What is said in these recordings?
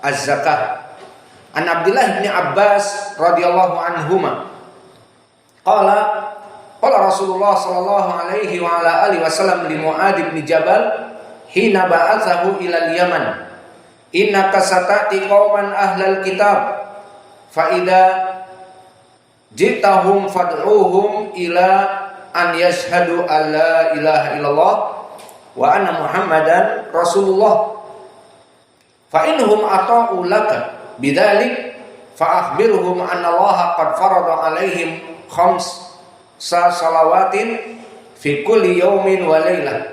az-zakah. An Abdullah bin Abbas radhiyallahu anhuma qala Rasulullah sallallahu alaihi wa ala alihi wasallam li Mu'adz bin Jabal hina ba'athahu ila al-Yaman, innaka satati qauman ahlal kitab fa idza jitahum fad'uhum ila an yashhadu an la ilaha illallah wa anna Muhammadan Rasulullah, fa innahum ata'u laka bidzalik fa akhbirhum anna Allah qad farada alaihim salawatin fi kulli yawmin wa lailah,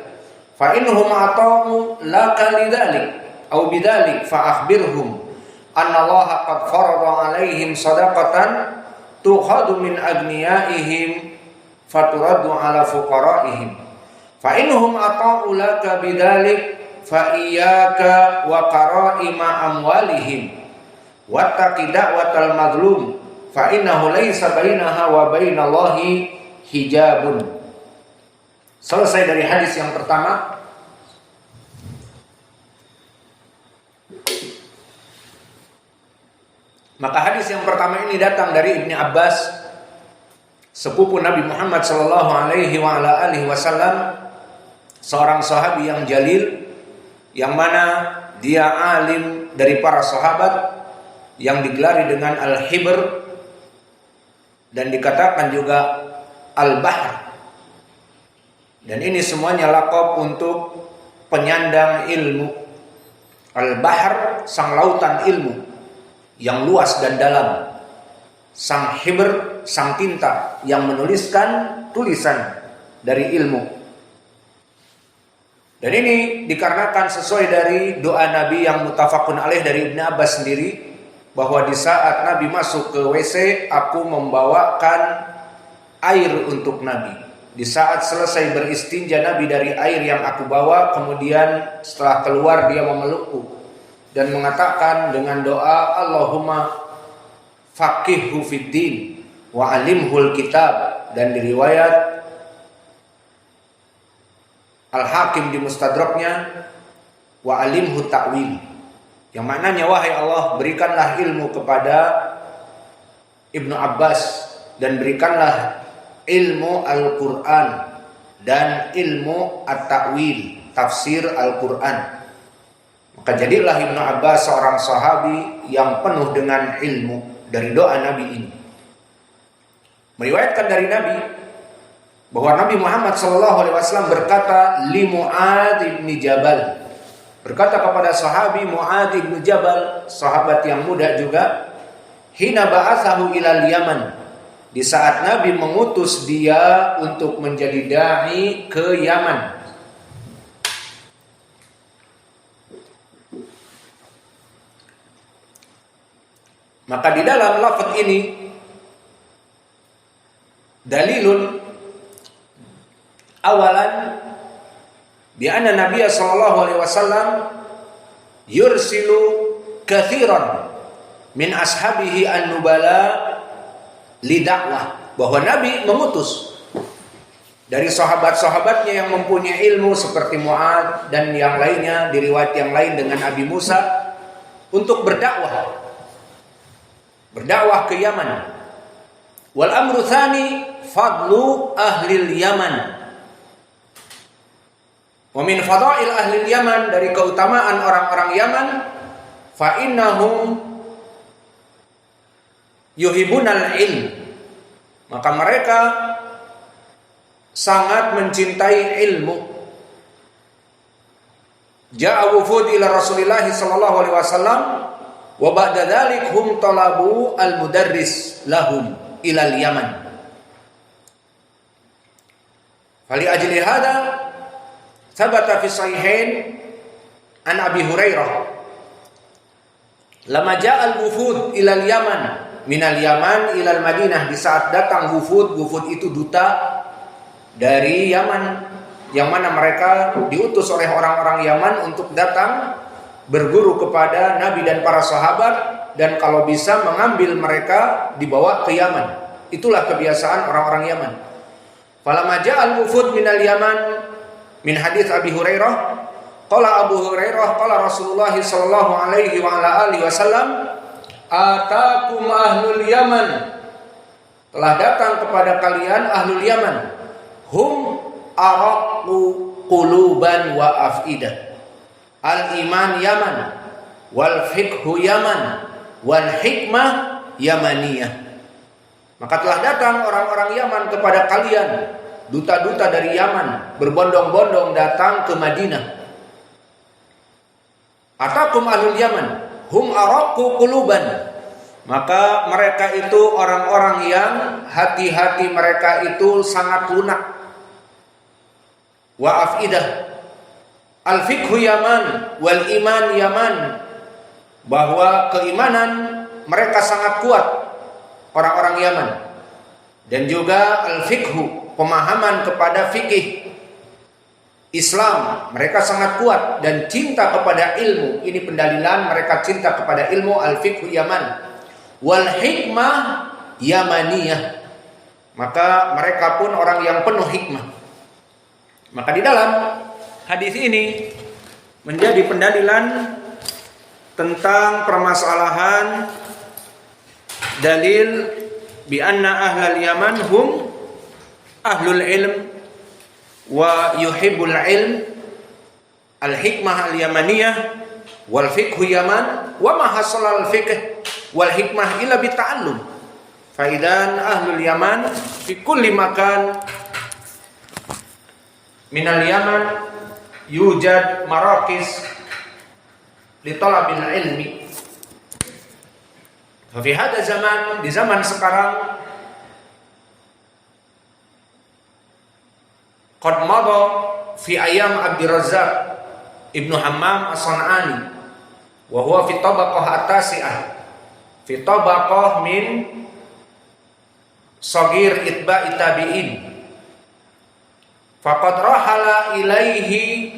fa innahum ata'u laka lidzalik aw bidzalik fa akhbirhum anna Allah qad farada alaihim sadaqatan tukhadu min agniyaihim faturaddu ala fuqaraihim, fa innahum ata'u laka bidzalik fa iyyaka wa qara'ima amwalihim wattaqi da'watal mazlum fa innahu laysa bainaha wa bainallahi hijabun. Selesai dari hadis yang pertama. Maka hadis yang pertama ini datang dari Ibnu Abbas, sepupu Nabi Muhammad sallallahu alaihi wa ala alihi wasallam, seorang sahabi yang jalil, yang mana dia alim dari para sahabat, yang digelari dengan Al-Hibr dan dikatakan juga Al-Bahr. Dan ini semuanya laqab untuk penyandang ilmu. Al-Bahr, sang lautan ilmu yang luas dan dalam. Sang Hibr, sang tinta yang menuliskan tulisan dari ilmu. Dan ini dikarenakan sesuai dari doa Nabi yang muttafaqun alaih dari Ibnu Abbas sendiri, bahwa di saat Nabi masuk ke WC, aku membawakan air untuk Nabi. Di saat selesai beristinja Nabi dari air yang aku bawa, kemudian setelah keluar dia memelukku dan mengatakan dengan doa, Allahumma faqihhu fiddin wa alimhul kitab. Dan di riwayat Al-Hakim di Mustadraknya, wa alimhu ta'wil, yang maknanya, wahai Allah, berikanlah ilmu kepada Ibnu Abbas dan berikanlah ilmu Al-Quran dan ilmu At-Ta'wil, tafsir Al-Quran. Maka jadilah Ibnu Abbas seorang sahabi yang penuh dengan ilmu dari doa Nabi ini. Meriwayatkan dari Nabi bahwa Nabi Muhammad SAW berkata li Mu'adz bin Jabal, berkata kepada sahabi Mu'adz bin Jabal, sahabat yang muda juga, hina ba'athahu ilal Yaman, di saat Nabi mengutus dia untuk menjadi dai ke Yaman. Maka di dalam lafaz ini dalilun awalan bi anna Nabi sallallahu alaihi wasallam yursilu katsiran min ashabihi an-nubala li dakwah, bahwa Nabi mengutus dari sahabat-sahabatnya yang mempunyai ilmu seperti Mu'adz dan yang lainnya, di riwayat yang lain dengan Abi Musa, untuk berdakwah ke Yaman. Wal amru tsani fadlu ahlil Yaman. Wa min fadail ahlil Yaman, dari keutamaan orang-orang Yaman, fa innahum yuhibunal ilm, maka mereka sangat mencintai ilmu. Ja'a wufud ila Rasulillah sallallahu alaihi wasallam wa ba'da dzalik hum talabu al-mudarris lahum ila al-Yaman. Fali ajli hada thabata fi sahihain an Abi Hurairah lama ja'a al-wufud ila al-Yaman minal Yaman ilal Madinah, di saat datang wufud itu duta dari Yaman, yang mana mereka diutus oleh orang-orang Yaman untuk datang berguru kepada Nabi dan para sahabat, dan kalau bisa mengambil mereka dibawa ke Yaman. Itulah kebiasaan orang-orang Yaman. Falamma ja'al wufud minal Yaman min hadits Abi Hurairah Qala Abu Hurairah qala Rasulullah sallallahu alaihi wa ala alihi wasallam, atakum ahlul Yaman, telah datang kepada kalian ahlul Yaman, hum araqu quluban wa afidah, al iman Yaman, wal fiqhu Yaman, wal hikmah Yamaniyah. Maka telah datang orang-orang Yaman kepada kalian, duta-duta dari Yaman berbondong-bondong datang ke Madinah. Atakum ahlul Yaman, hum araqu quluban. Maka mereka itu orang-orang yang hati-hati mereka itu sangat lunak. Wa afidah, al fiqhu Yaman, wal iman Yaman. Bahwa keimanan mereka sangat kuat, orang-orang Yaman. Dan juga al fiqhu, pemahaman kepada fikih Islam mereka sangat kuat, dan cinta kepada ilmu, ini pendalilan mereka cinta kepada ilmu, al fiqhu Yaman, wal hikmah Yamaniyah. Maka mereka pun orang yang penuh hikmah. Maka di dalam hadis ini menjadi pendalilan tentang permasalahan dalil bi anna ahlal Yaman hum ahlul ilm wa yuhibbul ilm, al hikmah al yamaniyah, wal fiqhu Yaman, wa ma hasala al fiqh wal hikmah illa bi ta'allum. Fa idan ahlul Yaman fi kulli makan min al Yaman yujad marakis li talabil ilmi. Fa fi hada zaman, di zaman sekarang, qad madha fi ayam Abdur Razzaq Ibnu Hammam As-San'ani wa huwa fi tabaqah at-tasi'ah, fi tabaqah min sagir itba'i tabi'in, faqad rahala ilaihi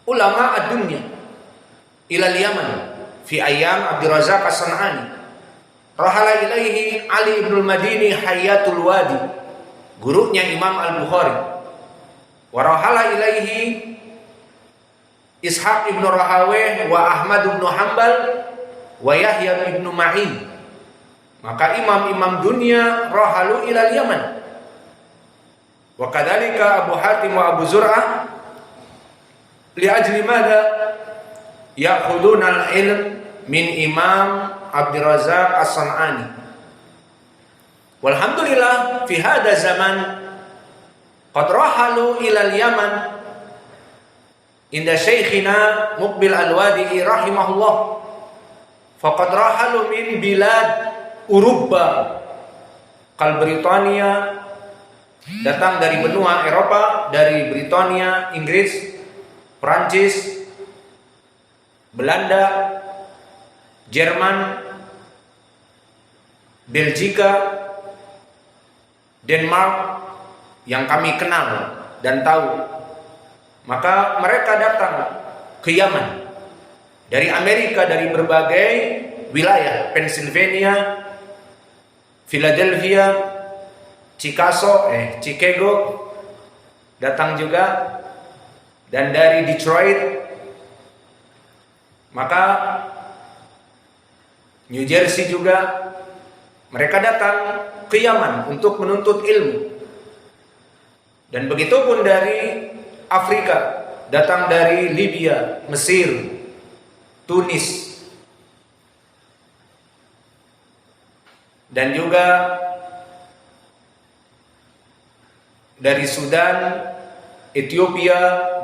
ulama ad-dunya ila al-Yaman fi ayam Abdur Razzaq As-San'ani. Rahala ilaihi Ali ibn al-Madini Hayatul Wadi, gurunya Imam Al-Bukhari. Warahala ilaihi Ishaq ibn Rahaweh wa Ahmad ibn Hanbal wa Yahya ibn Ma'in. Maka imam-imam dunia rahalu ilal Yaman. Wa kadzalika Abu Hatim wa Abu Zur'ah li ajli madza ya'khuduna al-ilm min Imam Abdur Razzaq As-San'ani. Walhamdulillah fi hada zaman qad rahalu ila al-Yaman inda syekhina Muqbil Al-Wadi'i rahimahullah. Faqad rahalu min bilad Uruba kal Britania, datang dari benua Eropa, dari Britania, Inggris, Prancis, Belanda, Jerman, Belgika, Denmark yang kami kenal dan tahu. Maka mereka datang ke Yaman dari Amerika, dari berbagai wilayah, Pennsylvania, Philadelphia, Chicago datang juga, dan dari Detroit, maka New Jersey juga. Mereka datang ke Yaman untuk menuntut ilmu. Dan begitu pun dari Afrika, datang dari Libya, Mesir, Tunis, dan juga dari Sudan, Ethiopia,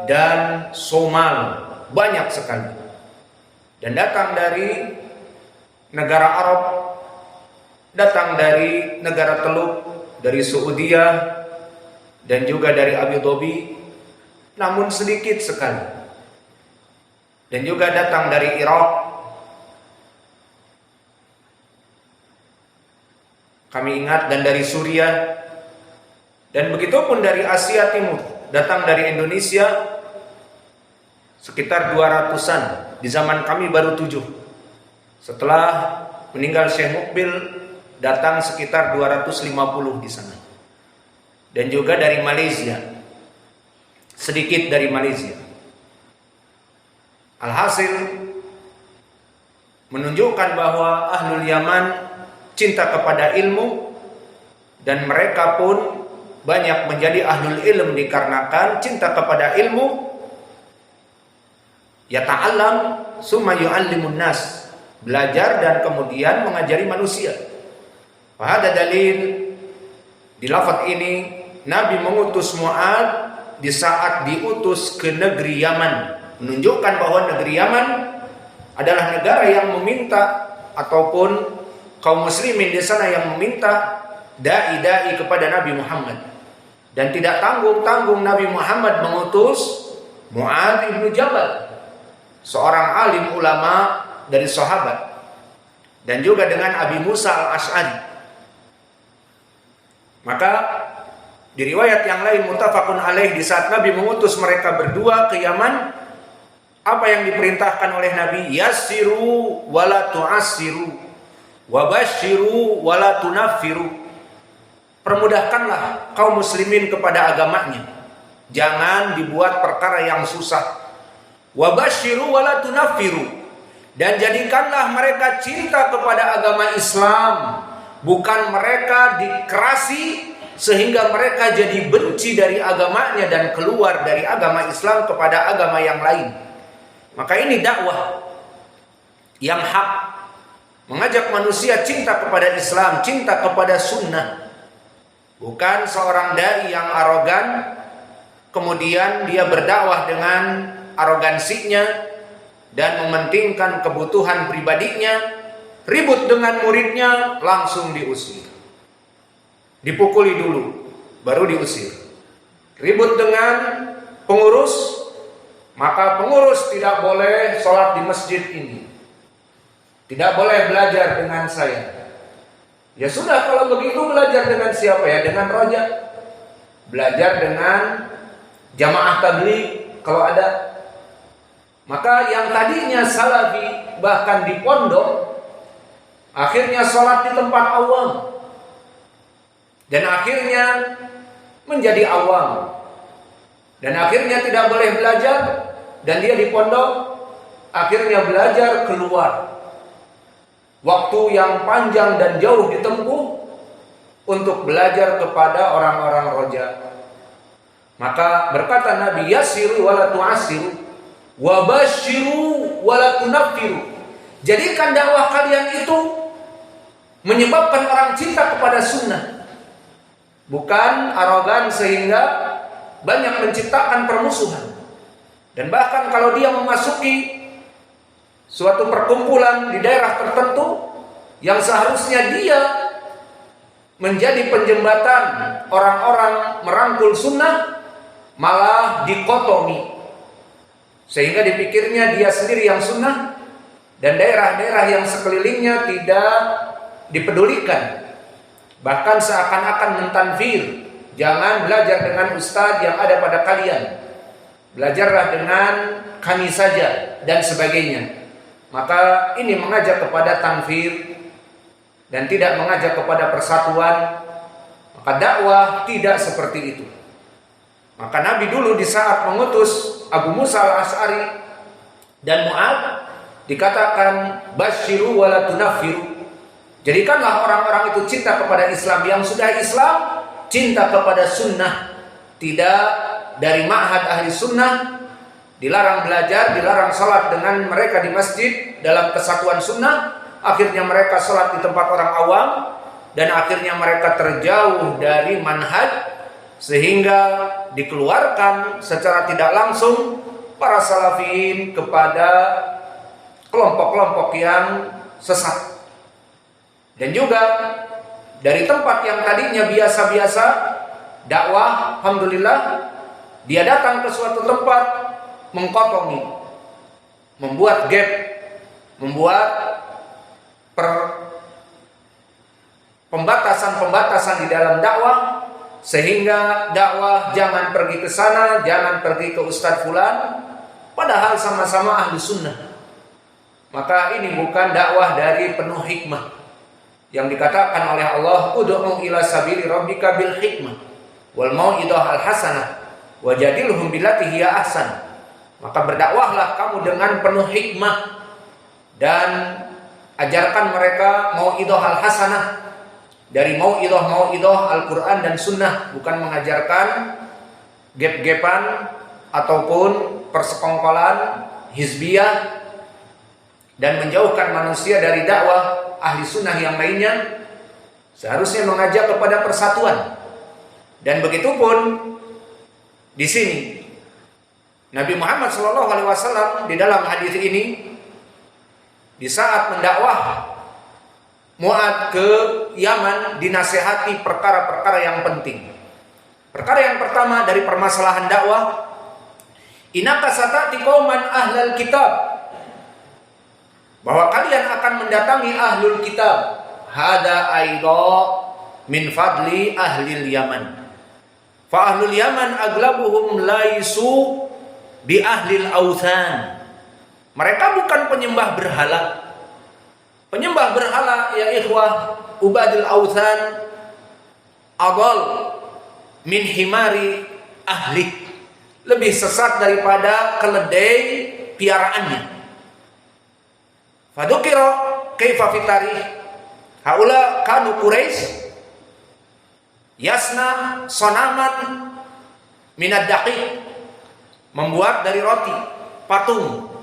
dan Somal. Banyak sekali. Dan datang dari negara Arab, datang dari negara Teluk, dari Saudia, dan juga dari Abu Dhabi, namun sedikit sekali. Dan juga datang dari Irak, kami ingat, dan dari Suriah, dan begitu pun dari Asia Timur, datang dari Indonesia sekitar 200-an. Di zaman kami baru 7. Setelah meninggal Syekh Muqbil, datang sekitar 250 di sana. Dan juga dari Malaysia, sedikit dari Malaysia. Alhasil menunjukkan bahwa ahlul Yaman cinta kepada ilmu, dan mereka pun banyak menjadi ahlul ilm dikarenakan cinta kepada ilmu. Yata'allam summa yu'allimun nas, belajar dan kemudian mengajari manusia. Fahada dalil, di lafaz ini Nabi mengutus Mu'ad di saat diutus ke negeri Yaman, menunjukkan bahwa negeri Yaman adalah negara yang meminta, ataupun kaum muslimin di sana yang meminta dai-dai kepada Nabi Muhammad. Dan tidak tanggung-tanggung Nabi Muhammad mengutus Mu'ad ibnu Jabal, seorang alim ulama dari sahabat, dan juga dengan Abi Musa al-Ash'ari. Maka di riwayat yang lain muttafaqun alaih, di saat Nabi mengutus mereka berdua ke Yaman, apa yang diperintahkan oleh Nabi? Yassiru wala tu'assiru, wabashiru wala tunaffiru. Permudahkanlah kaum muslimin kepada agamanya, jangan dibuat perkara yang susah. Wabashiru wala tunaffiru, dan jadikanlah mereka cinta kepada agama Islam, bukan mereka dikerasi sehingga mereka jadi benci dari agamanya dan keluar dari agama Islam kepada agama yang lain. Maka ini dakwah yang hak, mengajak manusia cinta kepada Islam, cinta kepada sunnah. Bukan seorang dai yang arogan, kemudian dia berdakwah dengan arogansinya dan mementingkan kebutuhan pribadinya, ribut dengan muridnya, langsung diusir. Dipukuli dulu, baru diusir. Ribut dengan pengurus, maka pengurus tidak boleh sholat di masjid ini, tidak boleh belajar dengan saya. Ya sudah, kalau begitu belajar dengan siapa ya? Dengan roja. Belajar dengan jamaah tabligh kalau ada. Maka yang tadinya salafi bahkan di pondok, akhirnya sholat di tempat awam, dan akhirnya menjadi awam, dan akhirnya tidak boleh belajar, dan dia di pondok akhirnya belajar keluar. Waktu yang panjang dan jauh ditempuh untuk belajar kepada orang-orang roja. Maka berkata Nabi, yassiru wala tu'assiru, wabashiru wala tunaffiru. Jadikan dakwah kalian itu menyebabkan orang cinta kepada sunnah, bukan arogan sehingga banyak menciptakan permusuhan. Dan bahkan kalau dia memasuki suatu perkumpulan di daerah tertentu yang seharusnya dia menjadi penjembatan orang-orang merangkul sunnah, malah dikotomi, sehingga dipikirnya dia sendiri yang sunnah dan daerah-daerah yang sekelilingnya tidak dipedulikan. Bahkan seakan-akan mentanfir, jangan belajar dengan ustadz yang ada pada kalian, belajarlah dengan kami saja, dan sebagainya. Maka ini mengajak kepada tanfir dan tidak mengajak kepada persatuan. Maka dakwah tidak seperti itu. Maka Nabi dulu di saat mengutus Abu Musa al-Ash'ari dan Mu'ad, dikatakan basyiru wala tunaffiru. Jadikanlah orang-orang itu cinta kepada Islam. Yang sudah Islam, cinta kepada sunnah. Tidak dari ma'had ahli sunnah, dilarang belajar, dilarang sholat dengan mereka di masjid dalam kesatuan sunnah. Akhirnya mereka sholat di tempat orang awam, dan akhirnya mereka terjauh dari manhaj, sehingga dikeluarkan secara tidak langsung para salafiyin kepada kelompok-kelompok yang sesat. Dan juga dari tempat yang tadinya biasa-biasa dakwah, alhamdulillah, dia datang ke suatu tempat mengkotomi, membuat gap, membuat pembatasan-pembatasan di dalam dakwah, sehingga dakwah jangan pergi ke sana, jangan pergi ke Ustadz Fulan, padahal sama-sama ahli sunnah. Maka ini bukan dakwah dari penuh hikmah yang dikatakan oleh Allah, ud'u ila sabili rabbika bil hikmah wal mau'idhah al hasanah wajadilhum billati hiya ahsan. Maka berdakwahlah kamu dengan penuh hikmah dan ajarkan mereka mau'idhah al-hasanah, dari mau'idhah Al-Quran dan Sunnah, bukan mengajarkan gep-gepan ataupun persekongkolan hizbiyah dan menjauhkan manusia dari dakwah ahli sunnah yang lainnya. Seharusnya mengajak kepada persatuan. Dan begitupun di sini Nabi Muhammad SAW di dalam hadis ini, di saat mendakwah Mu'adz ke Yaman, dinasihati perkara-perkara yang penting. Perkara yang pertama dari permasalahan dakwah, innaka satati qauman ahlal kitab, bahwa kalian akan mendatangi ahlul kitab. Hada aidha min fadli ahlil Yaman. Fa ahlul Yaman aglabuhum laisu bi ahlil authan. Mereka bukan penyembah berhala. Penyembah berhala ya ikhwah, ubadil authan adal min himari ahli, lebih sesat daripada keledai piaraannya. Fadukira kaifa fi tarikh haula kanu Quraisy yasna sonaman minad daqiq, membuat dari roti patung.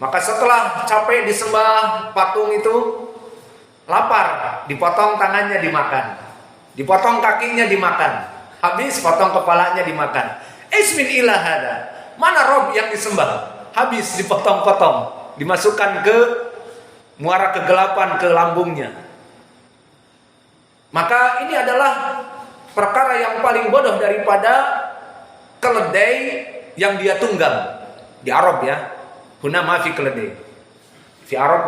Maka setelah capek disembah patung itu, lapar, dipotong tangannya dimakan, dipotong kakinya dimakan, habis potong kepalanya dimakan. Ismin ilahada, mana Rob yang disembah? Habis dipotong-potong, dimasukkan ke muara kegelapan ke lambungnya. Maka ini adalah perkara yang paling bodoh daripada keledai yang dia tunggang di Arab ya. Huna ma fi keledai. Fi Arab